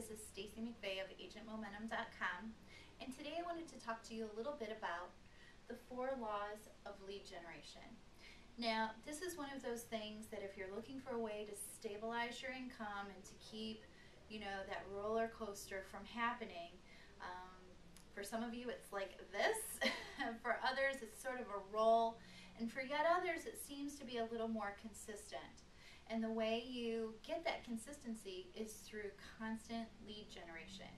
this is Stacy McVeigh of agentmomentum.com, and today I wanted to talk to you a little bit about the 4 laws of lead generation. Now, this is one of those things that if you're looking for a way to stabilize your income and to keep, that roller coaster from happening, for some of you it's like this, for others it's sort of a roll, and for yet others it seems to be a little more consistent. And the way you get that consistency is through constant lead generation.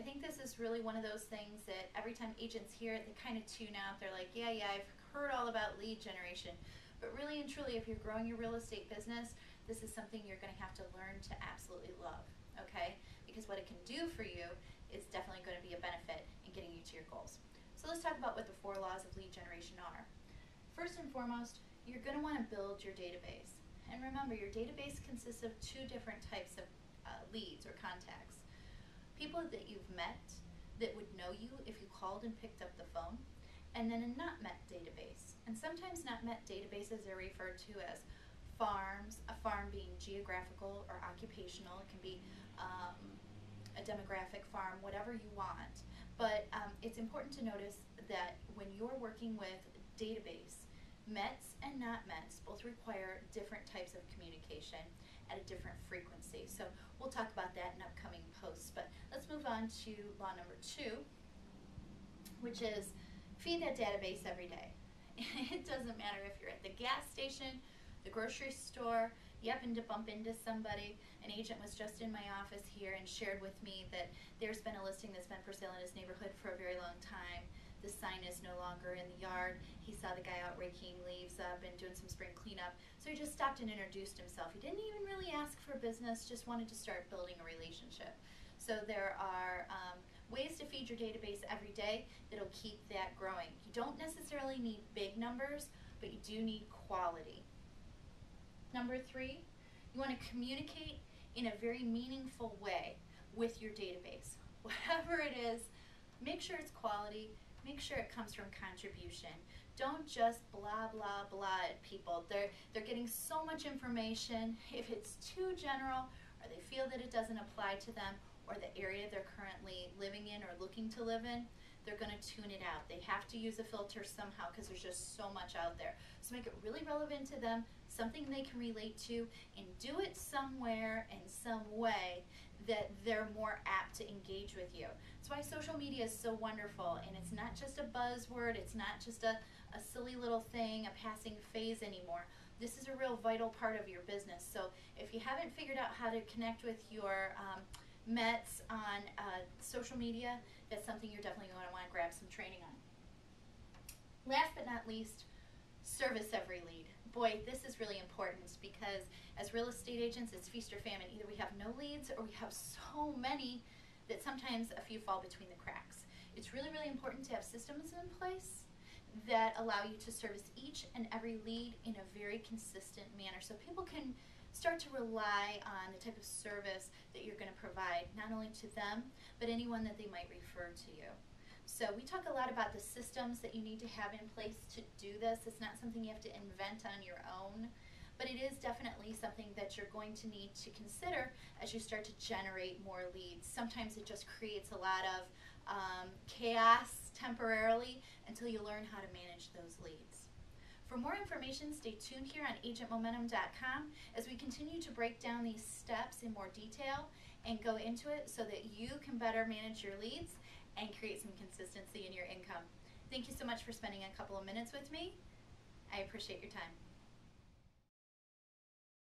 I think this is really one of those things that every time agents hear it, they kind of tune out. They're like, yeah, I've heard all about lead generation. But really and truly, if you're growing your real estate business, this is something you're going to have to learn to absolutely love, okay? Because what it can do for you is definitely going to be a benefit in getting you to your goals. So let's talk about what the 4 laws of lead generation are. First and foremost, you're going to want to build your database. And remember, your database consists of 2 different types of leads or contacts. People that you've met that would know you if you called and picked up the phone, and then a not met database. And sometimes not met databases are referred to as farms, a farm being geographical or occupational. It can be a demographic farm, whatever you want. But it's important to notice that when you're working with database, Mets and not Mets both require different types of communication at a different frequency. So we'll talk about that in upcoming posts. But let's move on to law number 2, which is feed that database every day. It doesn't matter if you're at the gas station, the grocery store, you happen to bump into somebody. An agent was just in my office here and shared with me that there's been a listing that's been for sale in his neighborhood for a very long time. The sign is no longer in the yard. He saw the guy out raking leaves up and doing some spring cleanup. So he just stopped and introduced himself. He didn't even really ask for business, just wanted to start building a relationship. So there are ways to feed your database every day that'll keep that growing. You don't necessarily need big numbers, but you do need quality. Number 3, you want to communicate in a very meaningful way with your database. Whatever it is, make sure it's quality. Make sure it comes from contribution. Don't just blah, blah, blah at people. They're getting so much information. If it's too general, or they feel that it doesn't apply to them, or the area they're currently living in or looking to live in, they're going to tune it out. They have to use a filter somehow because there's just so much out there. So make it really relevant to them, something they can relate to, and do it somewhere in some way that they're more apt to engage with you. That's why social media is so wonderful, and it's not just a buzzword, it's not just a silly little thing, a passing phase anymore. This is a real vital part of your business. So if you haven't figured out how to connect with your Mets on social media, that's something you're definitely going to want to grab some training on. Last but not least, service every lead. Boy, this is really important because as real estate agents, it's feast or famine. Either we have no leads or we have so many that sometimes a few fall between the cracks. It's really, really important to have systems in place that allow you to service each and every lead in a very consistent manner so people can start to rely on the type of service that you're going to provide, not only to them, but anyone that they might refer to you. So we talk a lot about the systems that you need to have in place to do this. It's not something you have to invent on your own, but it is definitely something that you're going to need to consider as you start to generate more leads. Sometimes it just creates a lot of chaos temporarily until you learn how to manage those leads. For more information, stay tuned here on agentmomentum.com as we continue to break down these steps in more detail and go into it so that you can better manage your leads and create some consistency in your income. Thank you so much for spending a couple of minutes with me. I appreciate your time.